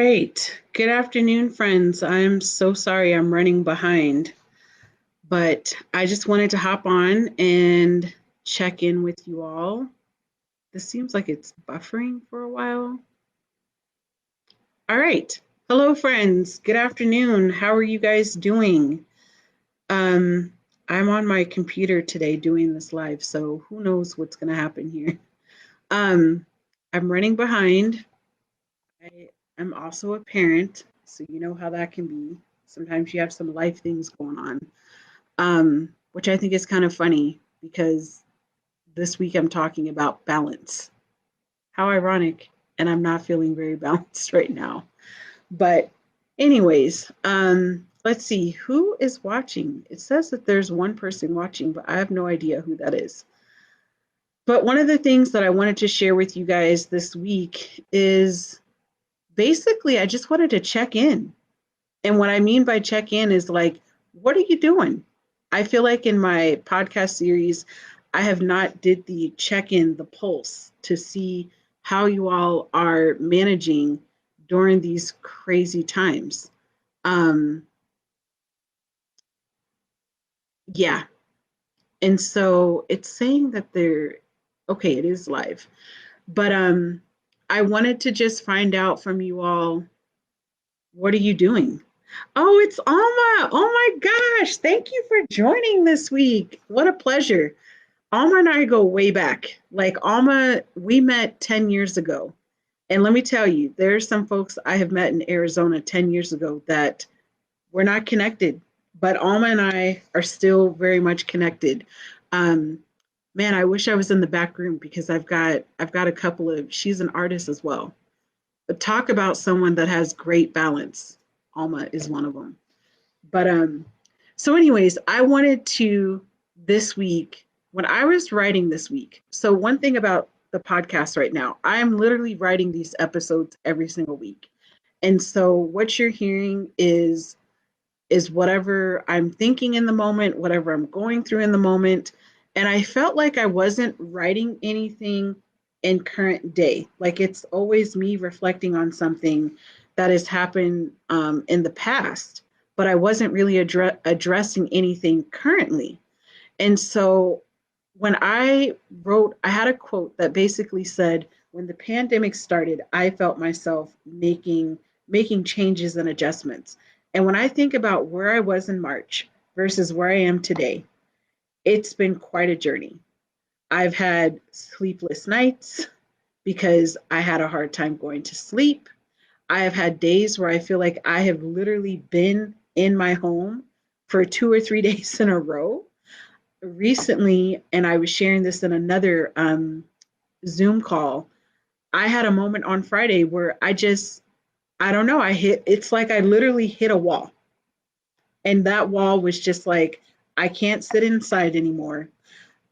right. Good afternoon, friends. I'm so sorry I'm running behind, but I just wanted to hop on and check in with you all. This seems like it's buffering for a while. All right. Hello, friends. Good afternoon. How are you guys doing? Um, I'm on my computer today doing this live, so who knows what's going to happen here. Um, I'm running behind. I am also a parent, so you know how that can be. Sometimes you have some life things going on, which I think is kind of funny because this week I'm talking about balance. How ironic, and I'm not feeling very balanced right now. But, anyways, let's see who is watching. It says that there's one person watching, but I have no idea who that is. But one of the things that I wanted to share with you guys this week is basically I just wanted to check in. And what I mean by check in is like, what are you doing? I feel like in my podcast series, I have not did the check in, the pulse to see how you all are managing during these crazy times. Um, yeah. And so it's saying that they're okay, it is live. But I wanted to just find out from you all, what are you doing? Oh, it's Alma. Oh my gosh. Thank you for joining this week. What a pleasure. Alma and I go way back. Like Alma, we met 10 years ago. And let me tell you, there's some folks I have met in Arizona 10 years ago that we're not connected, but Alma and I are still very much connected. Um, man, I wish I was in the back room because I've got a couple of she's an artist as well. But talk about someone that has great balance. Alma is one of them. But so anyways, I wanted to this week when I was writing this week. So one thing about the podcast right now, I'm literally writing these episodes every single week. And so what you're hearing is whatever I'm thinking in the moment, whatever I'm going through in the moment. And I felt like I wasn't writing anything in current day. Like it's always me reflecting on something that has happened in the past, but I wasn't really addressing anything currently. And so when I wrote, I had a quote that basically said, when the pandemic started, I felt myself making changes and adjustments. And when I think about where I was in March versus where I am today, it's been quite a journey. I've had sleepless nights because I had a hard time going to sleep. I have had days where I feel like I have literally been in my home for 2 or 3 days in a row recently, and I was sharing this in another Zoom call. I had a moment on Friday where I don't know, it's like I literally hit a wall. And that wall was just like, I can't sit inside anymore.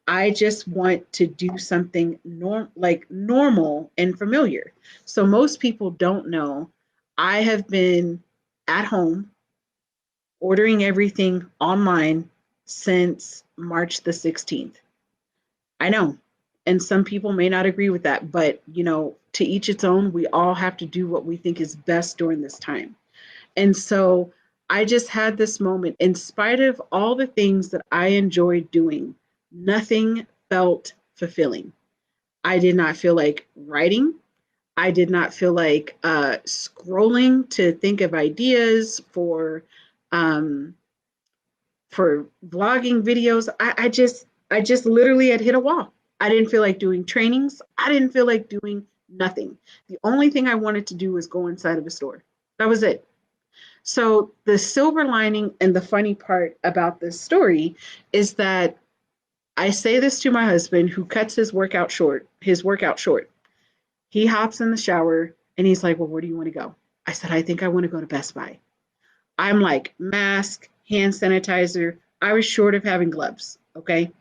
I just want to do something normal and familiar. So most people don't know. I have been at home ordering everything online since March the 16th. I know. And some people may not agree with that, but to each its own, we all have to do what we think is best during this time. And so I just had this moment, in spite of all the things that I enjoyed doing, nothing felt fulfilling. I did not feel like writing. I did not feel like scrolling to think of ideas um, for vlogging videos. I just literally had hit a wall. I didn't feel like doing trainings. I didn't feel like doing nothing. The only thing I wanted to do was go inside of a store. That was it. So the silver lining and the funny part about this story is that I say this to my husband who cuts his workout short. He hops in the shower and he's like, "Well, where do you want to go?" I said, "I think I want to go to Best Buy." I'm like, mask, hand sanitizer. I was short of having gloves. Okay.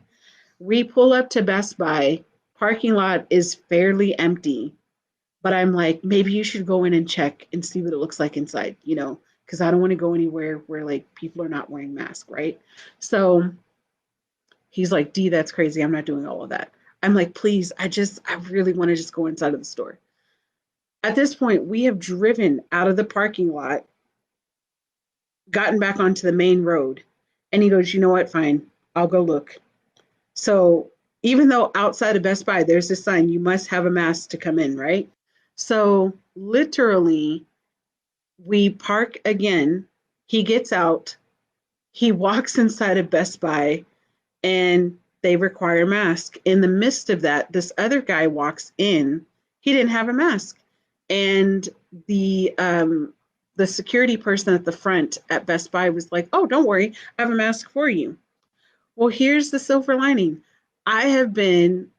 We pull up to Best Buy. Parking lot is fairly empty, but I'm like, maybe you should go in and check and see what it looks like inside, because I don't want to go anywhere where like people are not wearing masks, right? So he's like, "D, that's crazy. I'm not doing all of that." I'm like, "Please, I really want to just go inside of the store." At this point, we have driven out of the parking lot, gotten back onto the main road. And he goes, you know what? Fine. I'll go look. So even though outside of Best Buy, there's a sign, you must have a mask to come in, right? So literally, we park again. He gets out. He walks inside of Best Buy and they require a mask. In the midst of that, this other guy walks in. He didn't have a mask. And the security person at the front at Best Buy was like, "Oh, don't worry, I have a mask for you." Well, here's the silver lining. I have been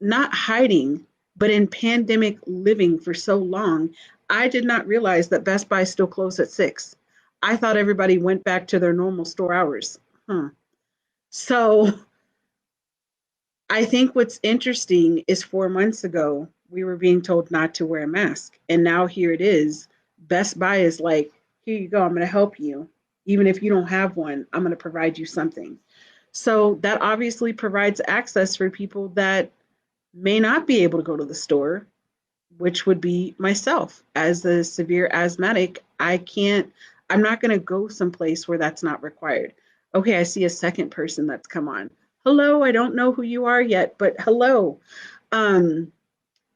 not hiding, but in pandemic living for so long, I did not realize that Best Buy still closed at 6. I thought everybody went back to their normal store hours. Huh. So I think what's interesting is 4 months ago, we were being told not to wear a mask. And now here it is. Best Buy is like, here you go, I'm going to help you. Even if you don't have one, I'm going to provide you something. So that obviously provides access for people that may not be able to go to the store, which would be myself. As a severe asthmatic, I'm not going to go someplace where that's not required. Okay, I see a second person that's come on. Hello, I don't know who you are yet, but hello. Um,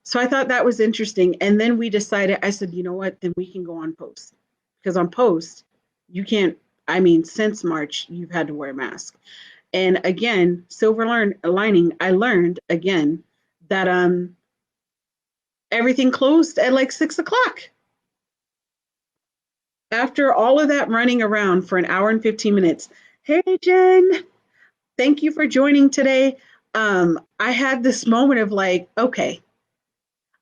so I thought that was interesting. And then we decided, I said, you know what, then we can go on post. Because on post, you can't, I mean, since March, you've had to wear a mask. And again, lining, I learned again that everything closed at like 6 o'clock. After all of that running around for an hour and 15 minutes. Hey, Jen, thank you for joining today. I had this moment of like, okay,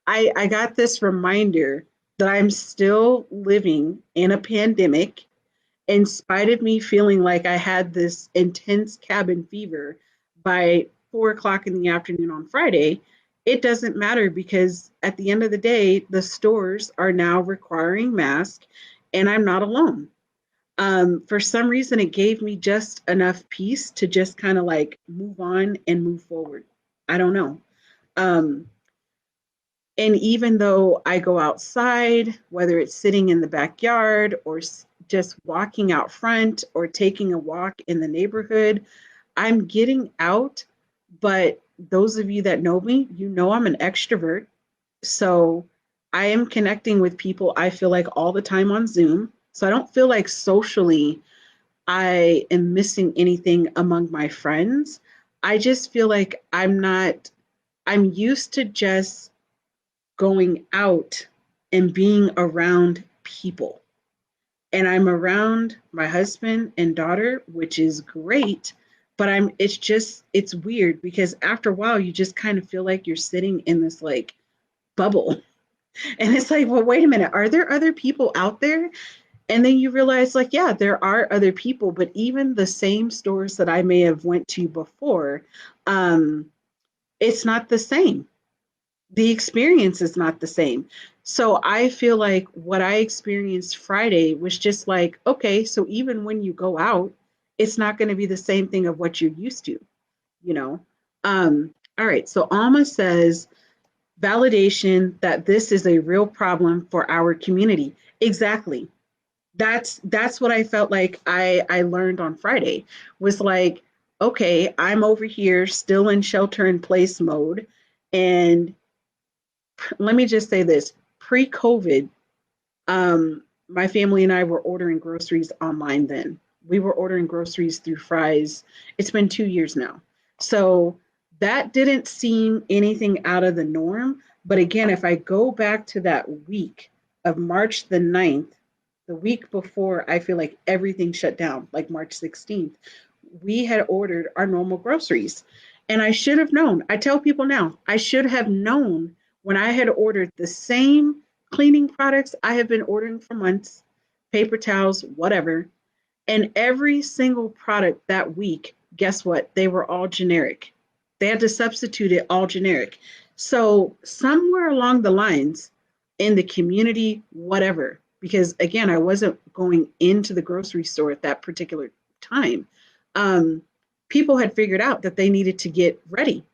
I got this reminder that I'm still living in a pandemic in spite of me feeling like I had this intense cabin fever by 4 o'clock in the afternoon on Friday. It doesn't matter because at the end of the day, the stores are now requiring masks and I'm not alone. For some reason, it gave me just enough peace to just kind of like move on and move forward. I don't know. Um, and even though I go outside, whether it's sitting in the backyard or just walking out front or taking a walk in the neighborhood, I'm getting out. But those of you that know me, you know I'm an extrovert. So I am connecting with people I feel like all the time on Zoom. So I don't feel like socially I am missing anything among my friends. I just feel like I'm used to just going out and being around people. And I'm around my husband and daughter, which is great, but it's weird because after a while you just kind of feel like you're sitting in this like bubble. And it's like, well, wait a minute, are there other people out there? And then you realize like, yeah, there are other people, but even the same stores that I may have went to before, um, it's not the same. The experience is not the same. So I feel like what I experienced Friday was just like, okay, so even when you go out, it's not going to be the same thing of what you're used to, you know? All right. So Alma says validation that this is a real problem for our community. Exactly. That's what I felt like I learned on Friday was like, okay, I'm over here still in shelter in place mode. And let me just say this pre-COVID, my family and I were ordering groceries online then. We were ordering groceries through Fry's. It's been 2 years now. So that didn't seem anything out of the norm. But again, if I go back to that week of March the 9th, the week before, I feel like everything shut down, like March 16th, we had ordered our normal groceries. And I should have known. I tell people now, I should have known when I had ordered the same cleaning products I have been ordering for months, paper towels, whatever. And every single product that week, guess what? They were all generic. They had to substitute it all generic. So somewhere along the lines in the community, whatever, because again, I wasn't going into the grocery store at that particular time. Um, People had figured out that they needed to get ready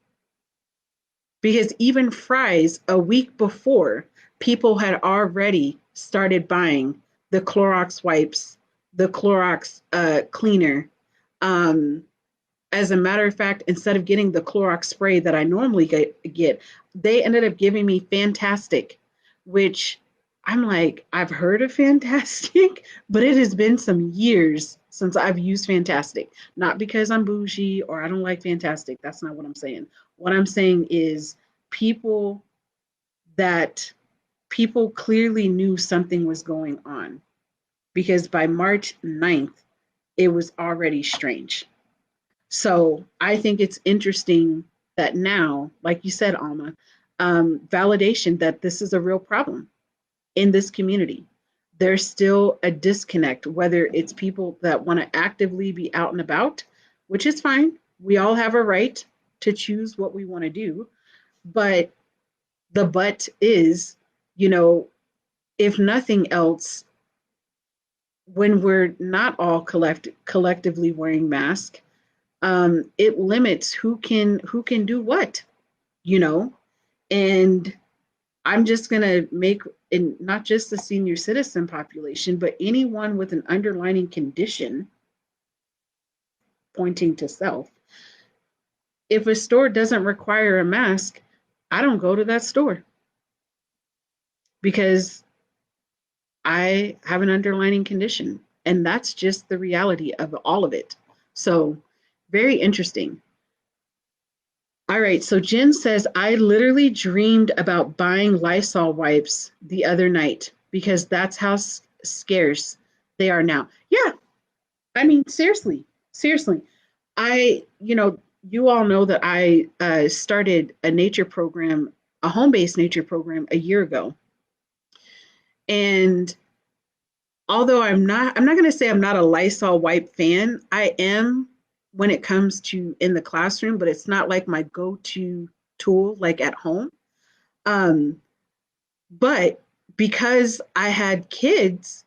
because even Fry's a week before, people had already started buying the Clorox wipes, the Clorox cleaner. Um, as a matter of fact, instead of getting the Clorox spray that I normally get, they ended up giving me Fantastic, which I'm like, I've heard of Fantastic, but it has been some years since I've used Fantastic. Not because I'm bougie or I don't like Fantastic. That's not what I'm saying. What I'm saying is people that people clearly knew something was going on because by March 9th, it was already strange. So I think it's interesting that now, like you said, Alma, validation that this is a real problem in this community. There's still a disconnect, whether it's people that want to actively be out and about, which is fine. We all have a right to choose what we want to do. But the but is, you know, if nothing else, when we're not all collectively wearing masks, it limits who can do what, you know. And I'm just gonna make, in not just the senior citizen population, but anyone with an underlying condition pointing to self. If a store doesn't require a mask, I don't go to that store because I have an underlying condition. And that's just the reality of all of it. So, very interesting. All right, so Jen says, I literally dreamed about buying Lysol wipes the other night because that's how scarce they are now. Yeah, I mean, seriously, seriously. You all know that I started a nature program, a home based nature program a year ago. And although I'm not going to say I'm not a Lysol wipe fan. I am when it comes to in the classroom, but it's not like my go-to tool like at home. Um, but because I had kids,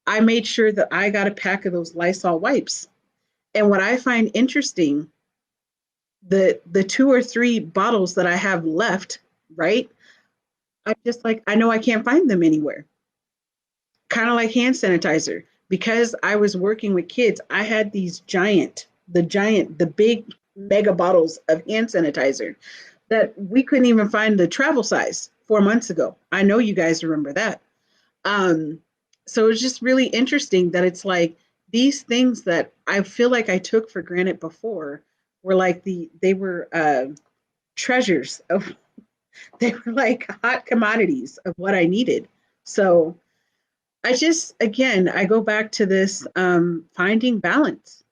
I made sure that I got a pack of those Lysol wipes. And what I find interesting, the two or three bottles that I have left, right? I just like I know I can't find them anywhere. Kind of like hand sanitizer. Because I was working with kids, I had these the big mega bottles of hand sanitizer that we couldn't even find the travel size 4 months ago. I know you guys remember that. Um, so it's just really interesting that it's like these things that I feel like I took for granted before were like they were treasures of they were like hot commodities of what I needed. So I just, again, I go back to this finding balance.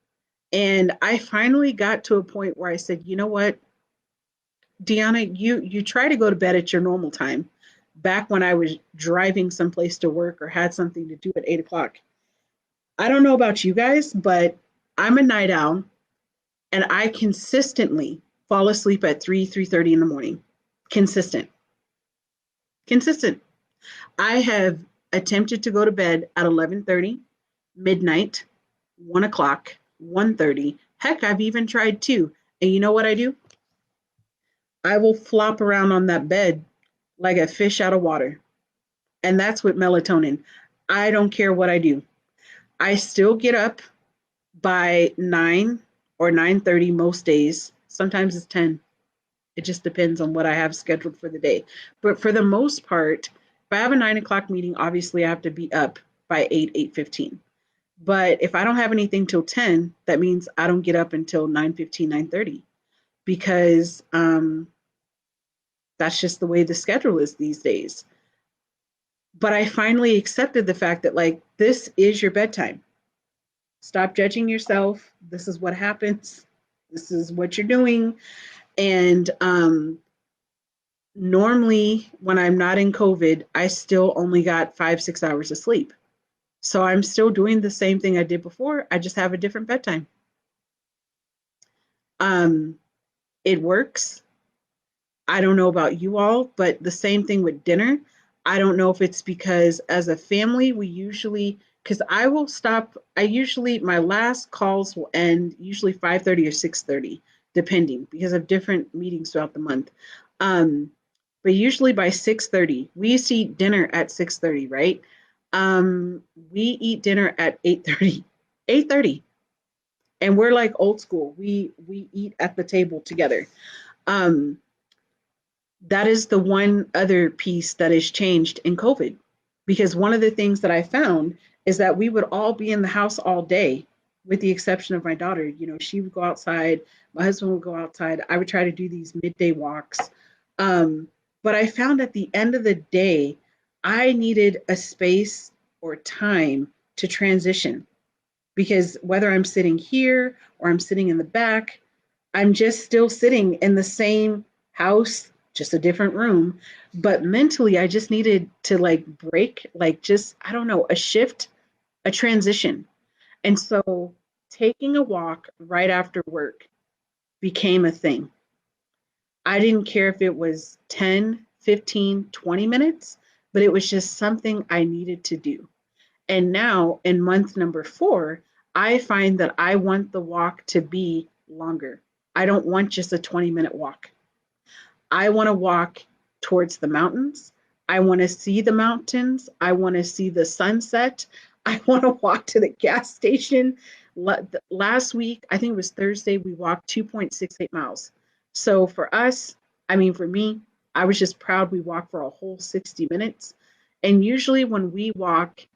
And I finally got to a point where I said, you know what, Deanna, you try to go to bed at your normal time. Back when I was driving someplace to work or had something to do at 8 o'clock. I don't know about you guys, but I'm a night owl and I consistently fall asleep at 3:30 in the morning. Consistent. Consistent. I have attempted to go to bed at 11:30, midnight, 1 o'clock, 1:30. Heck, I've even tried two. And you know what I do? I will flop around on that bed like a fish out of water. And that's with melatonin. I don't care what I do. I still get up by 9 or 9:30 most days. Sometimes it's 10. It just depends on what I have scheduled for the day. But for the most part, if I have a 9 o'clock meeting, obviously I have to be up by 8:15. But if I don't have anything till 10, that means I don't get up until 9:15, 9:30 because that's just the way the schedule is these days. But I finally accepted the fact that, like, this is your bedtime. Stop judging yourself. This is what happens. This is what you're doing. And normally, when I'm not in COVID, I still only got 5, 6 hours of sleep. So I'm still doing the same thing I did before. I just have a different bedtime. Um, it works. I don't know about you all, but the same thing with dinner. I don't know if it's because as a family, we usually, because I will stop, I usually, my last calls will end usually 5:30 or 6:30, depending, because of different meetings throughout the month. Um, but usually by 6:30. We used to eat dinner at 6:30, right? We eat dinner at 8:30. 8:30. And we're like old school. We eat at the table together. Um, that is the one other piece that has changed in COVID. Because one of the things that I found is that we would all be in the house all day, with the exception of my daughter. You know, she would go outside, my husband would go outside. I would try to do these midday walks. Um, but I found at the end of the day, I needed a space or time to transition because whether I'm sitting here or I'm sitting in the back, I'm just still sitting in the same house, just a different room. But mentally, I just needed to like break, like just, I don't know, a shift, a transition. And so taking a walk right after work became a thing. I didn't care if it was 10, 15, 20 minutes, but it was just something I needed to do. And now in month number 4, I find that I want the walk to be longer. I don't want just a 20-minute walk. I want to walk towards the mountains. I want to see the mountains. I want to see the sunset. I want to walk to the gas station. Last week, I think it was Thursday, we walked 2.68 miles. So for us, I mean, for me, I was just proud we walked for a whole 60 minutes. And usually when we walk,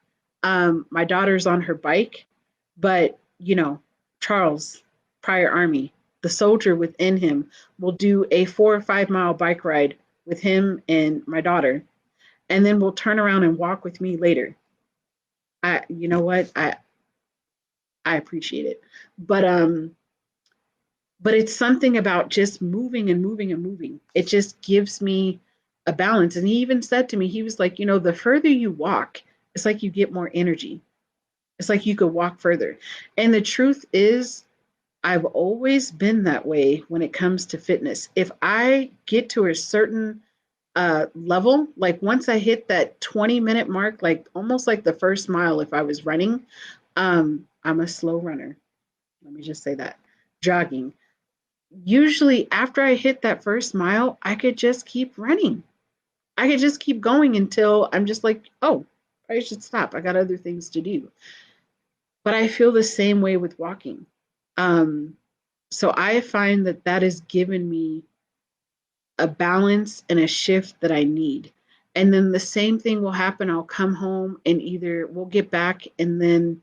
my daughter's on her bike, but you know, Charles, prior Army, the soldier within him will do a 4 or 5 mile bike ride with him and my daughter, and then we'll turn around and walk with me later. You know what, I appreciate it, but but it's something about just moving and moving and moving. It just gives me a balance. And he even said to me, he was like, you know, the further you walk, it's like you get more energy. It's like you could walk further. And the truth is, I've always been that way when it comes to fitness. If I get to a certain level, like once I hit that 20-minute mark, like almost like the first mile if I was running, I'm a slow runner. Let me just say that. Jogging. Usually after I hit that first mile, I could just keep running. I could just keep going until I'm just like, oh, I should stop. I got other things to do. But I feel the same way with walking. Um, so I find that that has given me a balance and a shift that I need. And then the same thing will happen. I'll come home and either we'll get back and then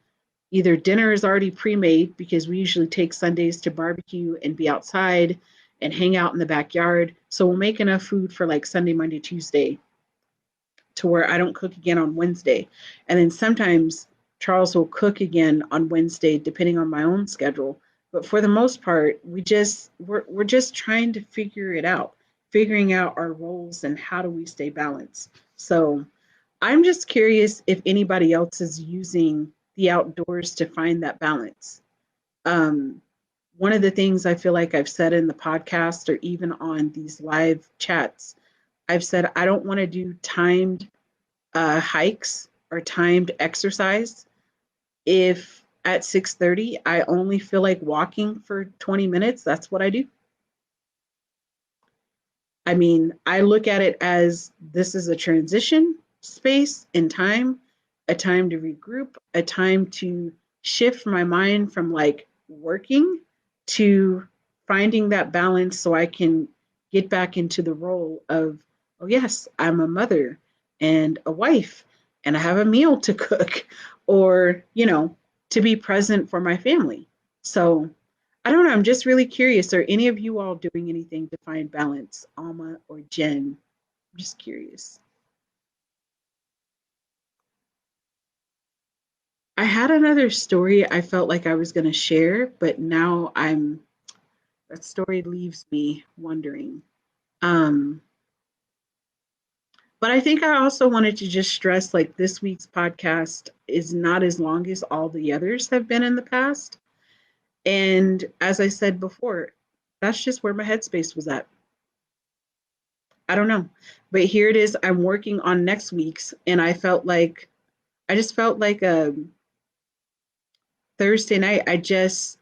either dinner is already pre-made because we usually take Sundays to barbecue and be outside and hang out in the backyard. So we'll make enough food for like Sunday, Monday, Tuesday to where I don't cook again on Wednesday. And then sometimes Charles will cook again on Wednesday, depending on my own schedule. But for the most part, we're just trying to figure it out, figuring out our roles and how do we stay balanced. So I'm just curious if anybody else is using the outdoors to find that balance. Um, One of the things I feel like I've said in the podcast or even on these live chats, I've said I don't want to do timed hikes or timed exercise. If at 6:30 I only feel like walking for 20 minutes, that's what I do. I mean, I look at it as this is a transition space in time, a time to regroup, a time to shift my mind from like working to finding that balance so I can get back into the role of, oh, yes, I'm a mother and a wife and I have a meal to cook or, you know, to be present for my family. So I don't know. I'm just really curious. Are any of you all doing anything to find balance, Alma or Jen? I'm just curious. I had another story I felt like I was going to share, but now that story leaves me wondering. Um, but I think I also wanted to just stress like this week's podcast is not as long as all the others have been in the past. And as I said before, that's just where my headspace was at. I don't know. But here it is. I'm working on next week's, and I just felt like Thursday night,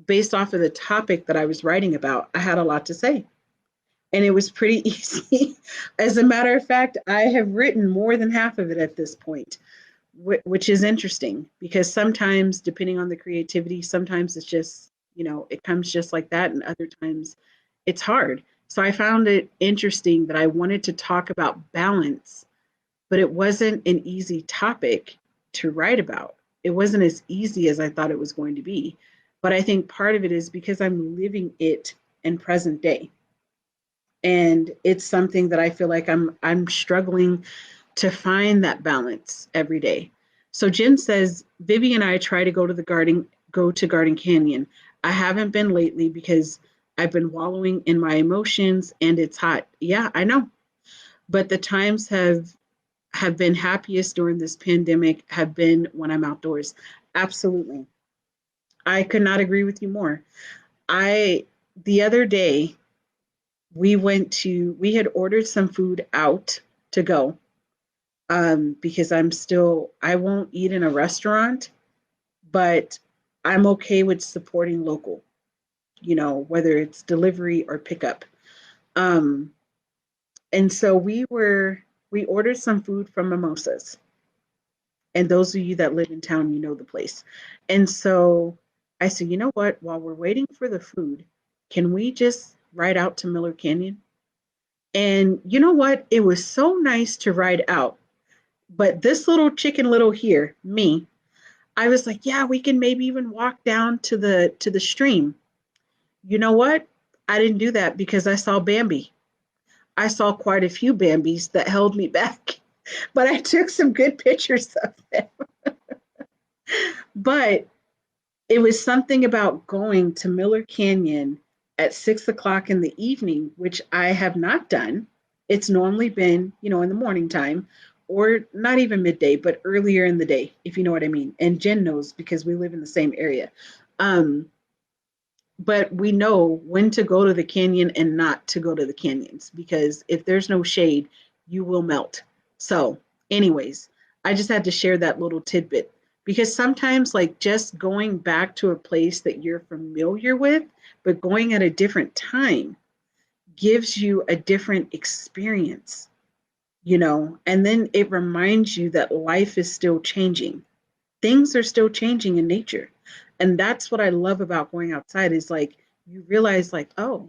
based off of the topic that I was writing about, I had a lot to say. and it was pretty easy. As a matter of fact, I have written more than half of it at this point, which is interesting because sometimes, depending on the creativity, sometimes it's just, it comes just like that, and other times it's hard. So I found it interesting that I wanted to talk about balance, but it wasn't an easy topic to write about. It wasn't as easy as I thought it was going to be. But I think part of it is because I'm living it in present day. And it's something that I feel like I'm struggling to find that balance every day. So Jen says, Vivi and I try to go to Garden Canyon. I haven't been lately because I've been wallowing in my emotions and it's hot. Yeah, I know. But the times have been happiest during this pandemic have been when I'm outdoors. Absolutely. I could not agree with you more. I the other day we had ordered some food out to go, because I won't eat in a restaurant, but I'm okay with supporting local, whether it's delivery or pickup. Um, and so we ordered some food from Mimosas. And those of you that live in town, you know the place. And so I said, you know what? While we're waiting for the food, can we just ride out to Miller Canyon? And you know what? It was so nice to ride out. But this little chicken little here, me, I was like, yeah, we can maybe even walk down to the stream. You know what? I didn't do that because I saw Bambi. I saw quite a few Bambis that held me back. But I took some good pictures of them. But it was something about going to Miller Canyon at 6 o'clock in the evening, which I have not done. It's normally been, in the morning time, or not even midday, but earlier in the day, if you know what I mean. And Jen knows because we live in the same area. Um, but we know when to go to the canyon and not to go to the canyons, because if there's no shade, you will melt. So, anyways, I just had to share that little tidbit because sometimes, like, just going back to a place that you're familiar with, but going at a different time gives you a different experience, and then it reminds you that life is still changing. Things are still changing in nature. And that's what I love about going outside is like you realize like, oh,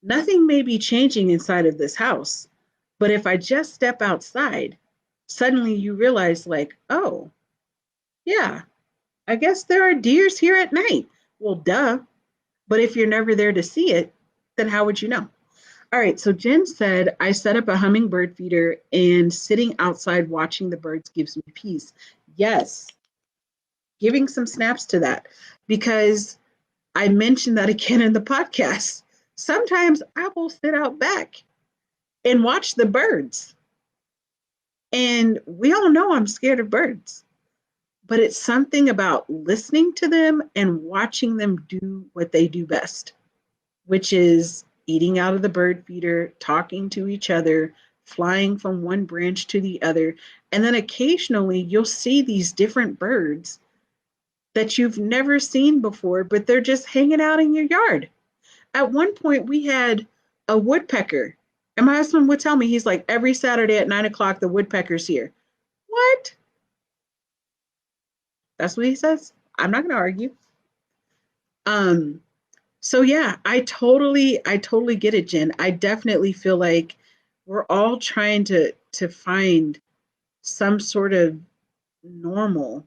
nothing may be changing inside of this house. But if I just step outside, suddenly you realize like, oh, yeah, I guess there are deers here at night. Well, duh. But if you're never there to see it, then how would you know? All right, so Jen said, I set up a hummingbird feeder and sitting outside watching the birds gives me peace. Yes, giving some snaps to that because I mentioned that again in the podcast. Sometimes I will sit out back and watch the birds. And we all know I'm scared of birds, but it's something about listening to them and watching them do what they do best, which is eating out of the bird feeder, talking to each other, flying from one branch to the other. And then occasionally you'll see these different birds that you've never seen before, but they're just hanging out in your yard. At one point, we had a woodpecker, and my husband would tell me, he's like, every Saturday at 9 o'clock, the woodpecker's here. What? That's what he says. I'm not going to argue. Um, so yeah, I totally get it, Jen. I definitely feel like we're all trying to find some sort of normal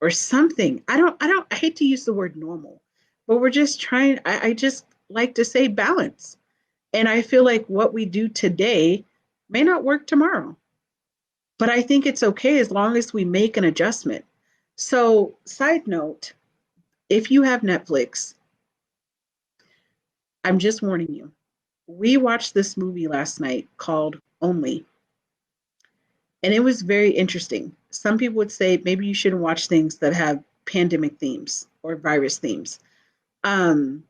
or something. I hate to use the word normal, but we're just trying, I just like to say balance. And I feel like what we do today may not work tomorrow, but I think it's okay as long as we make an adjustment. So, side note, if you have Netflix, I'm just warning you. We watched this movie last night called Only, and it was very interesting. Some people would say maybe you shouldn't watch things that have pandemic themes or virus themes. Um,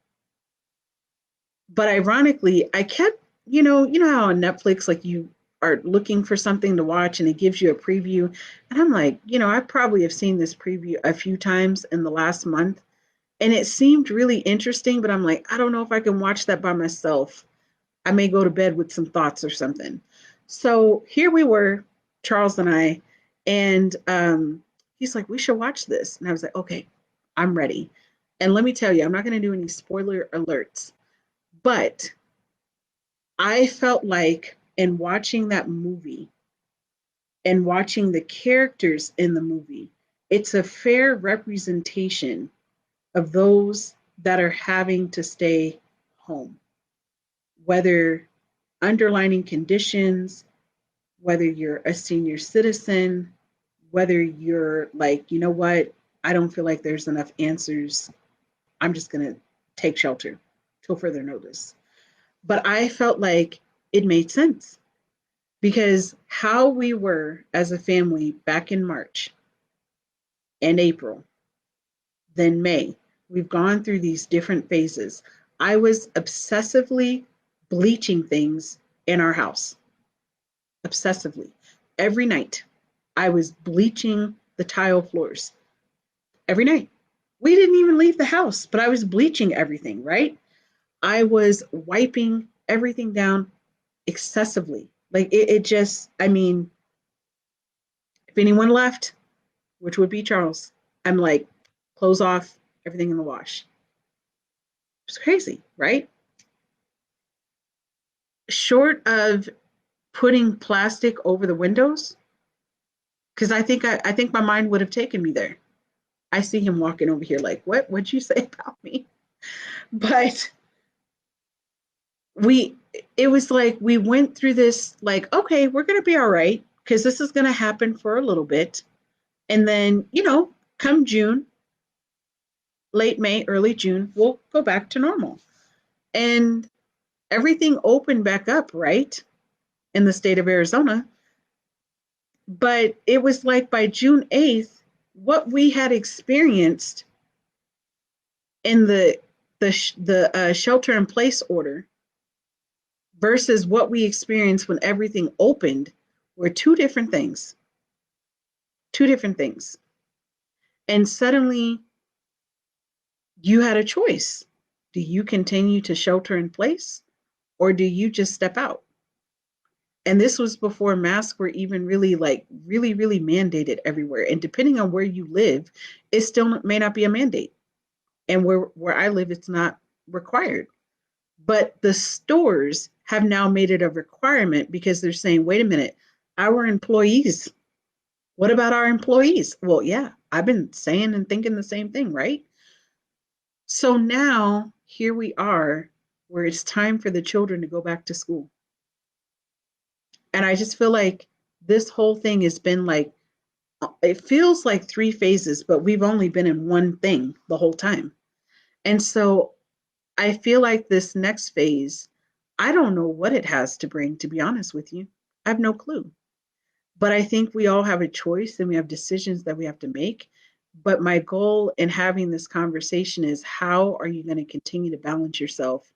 but ironically, I kept, how on Netflix, like you are looking for something to watch and it gives you a preview. And I'm like, I probably have seen this preview a few times in the last month. And it seemed really interesting, but I'm like, I don't know if I can watch that by myself I may go to bed with some thoughts or something. So here we were, Charles and I, and he's like, we should watch this. And I was like, okay, I'm ready. And let me tell you, I'm not going to do any spoiler alerts, but I felt like in watching that movie and watching the characters in the movie, it's a fair representation of those that are having to stay home, whether underlining conditions, whether you're a senior citizen, whether you're like, you know what, I don't feel like there's enough answers. I'm just going to take shelter till further notice. But I felt like it made sense because how we were as a family back in March and April, then May, we've gone through these different phases. I was obsessively bleaching things in our house, obsessively. Every night, I was bleaching the tile floors every night. We didn't even leave the house, but I was bleaching everything, right? I was wiping everything down excessively. Like it just, I mean, if anyone left, which would be Charles, I'm like, close off, everything in the wash. It's crazy, right? Short of putting plastic over the windows, because I think my mind would have taken me there. I see him walking over here like, what would you say about me? But we it was like we went through this like, okay, we're gonna be all right, because this is gonna happen for a little bit. And then, come June, late May, early June, we'll go back to normal. And everything opened back up, right? In the state of Arizona. But it was like by June 8th, what we had experienced in the shelter in place order versus what we experienced when everything opened were two different things. Two different things. And suddenly you had a choice. Do you continue to shelter in place or do you just step out? And this was before masks were even really like really, really mandated everywhere. And depending on where you live, it still may not be a mandate. And where I live, it's not required. But the stores have now made it a requirement because they're saying, wait a minute, our employees, what about our employees? Well, yeah, I've been saying and thinking the same thing, right? So now here we are where it's time for the children to go back to school. And I just feel like this whole thing has been like, it feels like three phases, but we've only been in one thing the whole time. And so I feel like this next phase, I don't know what it has to bring, to be honest with you. I have no clue. But I think we all have a choice and we have decisions that we have to make. But my goal in having this conversation is how are you going to continue to balance yourself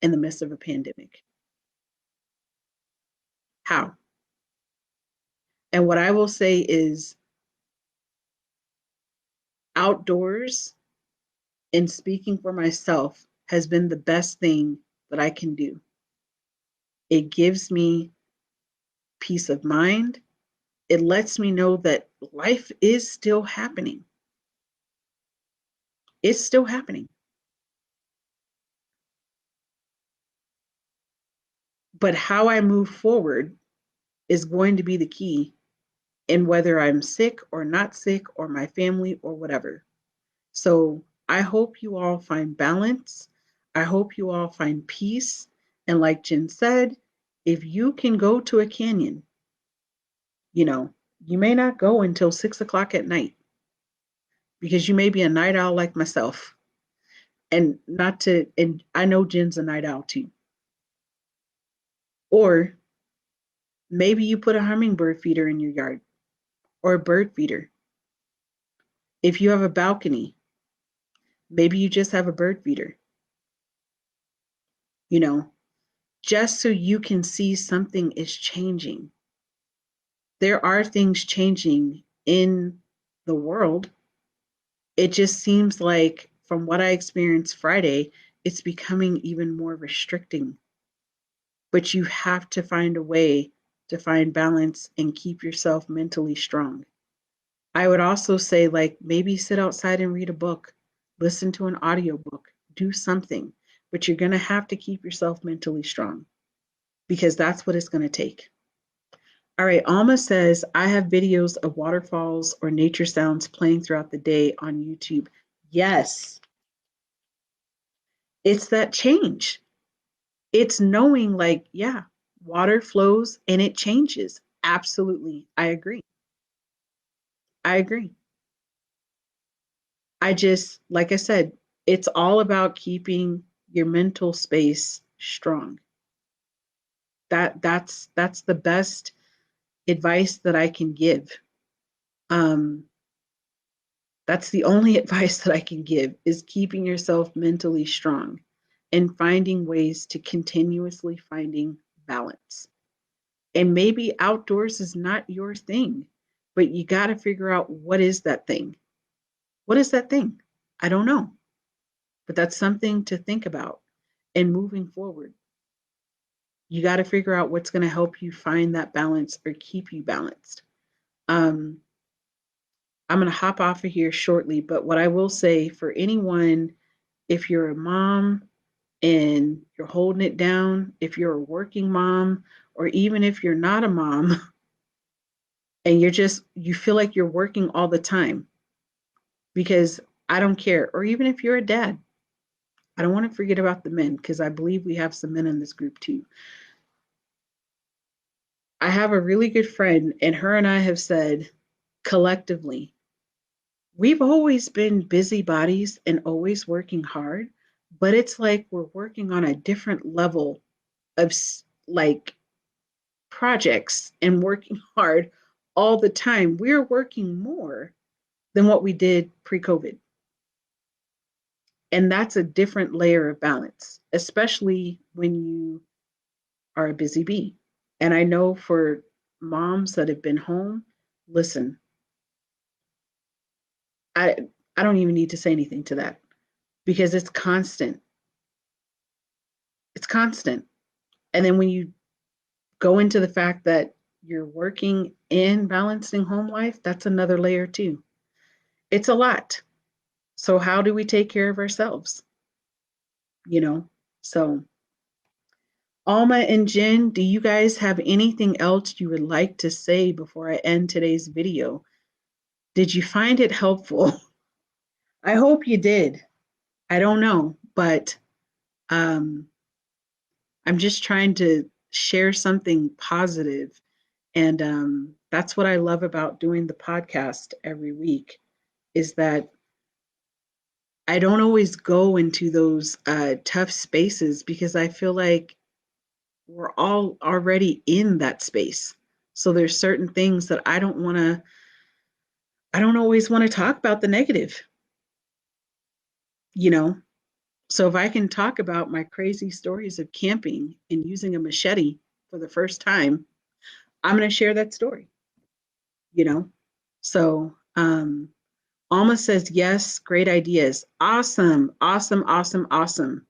in the midst of a pandemic? How? And what I will say is outdoors and speaking for myself has been the best thing that I can do. It gives me peace of mind. It lets me know that life is still happening. It's still happening. But how I move forward is going to be the key in whether I'm sick or not sick or my family or whatever. So I hope you all find balance. I hope you all find peace. And like Jen said, if you can go to a canyon, you know, you may not go until 6 o'clock at night because you may be a night owl like myself. And not to, and I know Jen's a night owl too. Or maybe you put a hummingbird feeder in your yard or a bird feeder. If you have a balcony, maybe you just have a bird feeder, you know, just so you can see something is changing. There are things changing in the world. It just seems like, from what I experienced Friday, it's becoming even more restricting. but you have to find a way to find balance and keep yourself mentally strong. I would also say, like, maybe sit outside and read a book, listen to an audiobook, do something, but you're going to have to keep yourself mentally strong because that's what it's going to take. All right, Alma says, I have videos of waterfalls or nature sounds playing throughout the day on YouTube. Yes, it's that change. It's knowing, like, yeah, water flows and it changes. Absolutely. I agree. I agree. I just, like I said, it's all about keeping your mental space strong. That's the best advice that I can give. Um, that's the only advice that I can give is keeping yourself mentally strong and finding ways to continuously finding balance. And maybe outdoors is not your thing, but you got to figure out what is that thing? What is that thing? I don't know, but that's something to think about and moving forward. You got to figure out what's going to help you find that balance or keep you balanced. Um, I'm going to hop off of here shortly, but what I will say for anyone, if you're a mom and you're holding it down, if you're a working mom, or even if you're not a mom and you feel like you're working all the time, because I don't care, or even if you're a dad, I don't want to forget about the men because I believe we have some men in this group too. I have a really good friend, and her and I have said collectively, we've always been busybodies and always working hard, but it's like we're working on a different level of like projects and working hard all the time. We're working more than what we did pre COVID. And that's a different layer of balance, especially when you are a busy bee. And I know for moms that have been home, listen, I I don't even need to say anything to that because it's constant. It's constant. And then when you go into the fact that you're working and balancing home life, that's another layer too. It's a lot. So how do we take care of ourselves? You know? So Alma and Jen, do you guys have anything else you would like to say before I end today's video? Did you find it helpful? I hope you did. I don't know, but um, I'm just trying to share something positive. And that's what I love about doing the podcast every week is that I don't always go into those tough spaces because I feel like we're all already in that space. So there's certain things that I don't always want to talk about the negative, you know? So if I can talk about my crazy stories of camping and using a machete for the first time, I'm going to share that story, you know? So, Alma says, yes, great ideas. Awesome, awesome, awesome, awesome.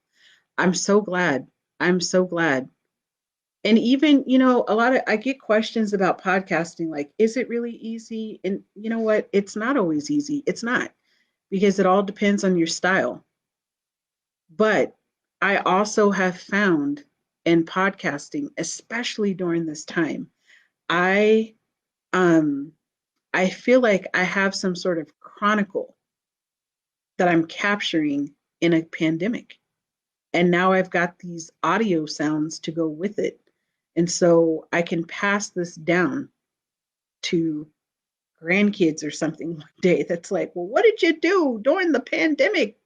I'm so glad. I'm so glad. And even, I get questions about podcasting like, is it really easy? And you know what? It's not always easy. It's not because it all depends on your style. But I also have found in podcasting, especially during this time, I um I feel like I have some sort of chronicle that I'm capturing in a pandemic. And now I've got these audio sounds to go with it. And so I can pass this down to grandkids or something one day that's like, well, what did you do during the pandemic,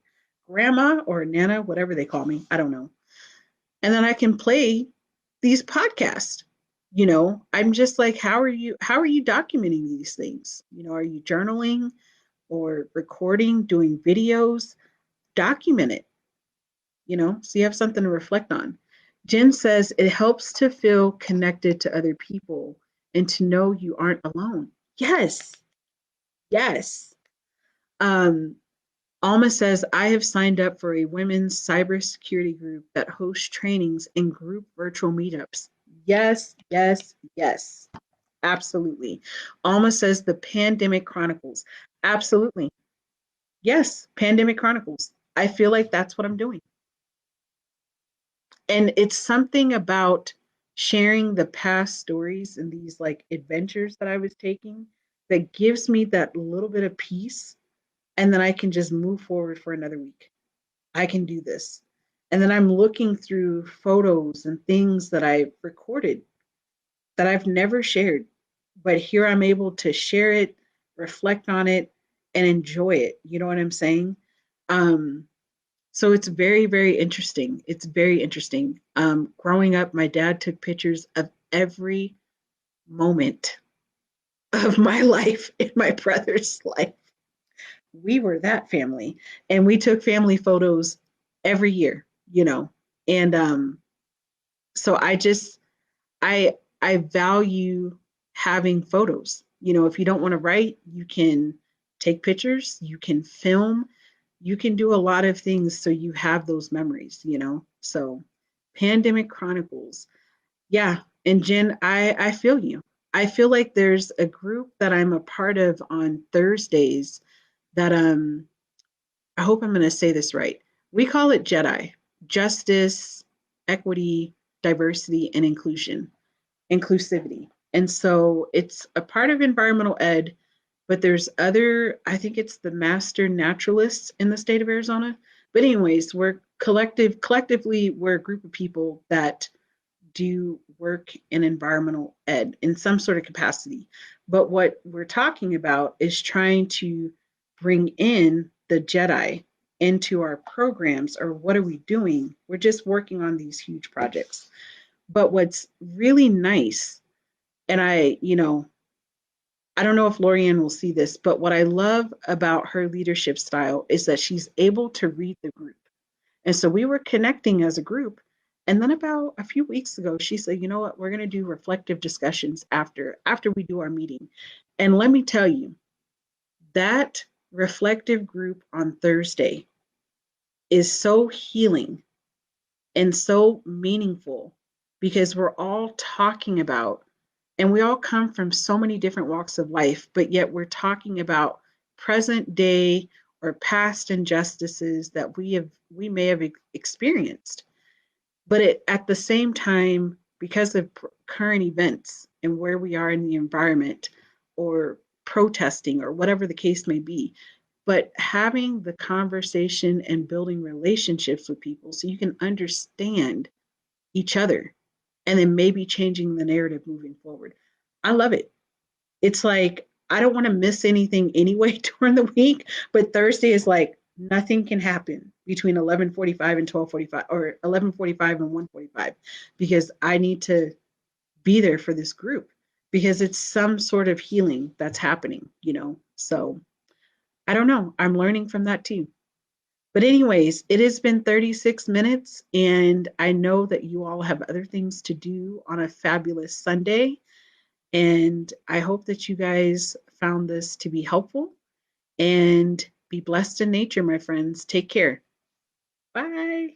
grandma or nana, whatever they call me? I don't know. And then I can play these podcasts. I'm just like, how are you documenting these things? Are you journaling or recording, doing videos? Document it, so you have something to reflect on. Jen says it helps to feel connected to other people and to know you aren't alone. Yes, yes. Um, Alma says, I have signed up for a women's cybersecurity group that hosts trainings and group virtual meetups. Yes, yes, yes. Absolutely. Alma says the Pandemic Chronicles. Absolutely. Yes, Pandemic Chronicles. I feel like that's what I'm doing. And it's something about sharing the past stories and these like adventures that I was taking that gives me that little bit of peace. And then I can just move forward for another week. I can do this. And then I'm looking through photos and things that I recorded that I've never shared, but here I'm able to share it, reflect on it, and enjoy it. You know what I'm saying? Um, so it's very, very interesting. It's very interesting. Growing up, my dad took pictures of every moment of my life and my brother's life. We were that family, and we took family photos every year, you know. And so I value having photos. You know, if you don't want to write, you can take pictures, you can film, you can do a lot of things so you have those memories, you know. So Pandemic Chronicles. Yeah. And Jen, I feel you. I feel like there's a group that I'm a part of on Thursdays that I hope I'm going to say this right. We call it JEDI, Justice, Equity, Diversity, and Inclusivity. And so it's a part of environmental ed, but there's other, I think it's the master naturalists in the state of Arizona. But anyways, collectively, we're a group of people that do work in environmental ed in some sort of capacity. But what we're talking about is trying to bring in the Jedi into our programs, or what are we doing? We're just working on these huge projects. But what's really nice, and I don't know if Lorianne will see this, but what I love about her leadership style is that she's able to read the group. And so we were connecting as a group. And then about a few weeks ago, she said, you know what, we're going to do reflective discussions after we do our meeting. And let me tell you, that reflective group on Thursday is so healing and so meaningful because we're all talking about, and we all come from so many different walks of life, but yet we're talking about present day or past injustices that we may have experienced. But at the same time, because of current events and where we are in the environment, or protesting, or whatever the case may be, but having the conversation and building relationships with people so you can understand each other, and then maybe changing the narrative moving forward. I love it. It's like I don't want to miss anything anyway during the week, but Thursday is like nothing can happen between 11:45 and 12:45, or 11:45 and 1:45, because I need to be there for this group, because it's some sort of healing that's happening, you know. So I don't know. I'm learning from that too. But anyways, it has been 36 minutes, and I know that you all have other things to do on a fabulous Sunday. And I hope that you guys found this to be helpful, and be blessed in nature, my friends. Take care. Bye.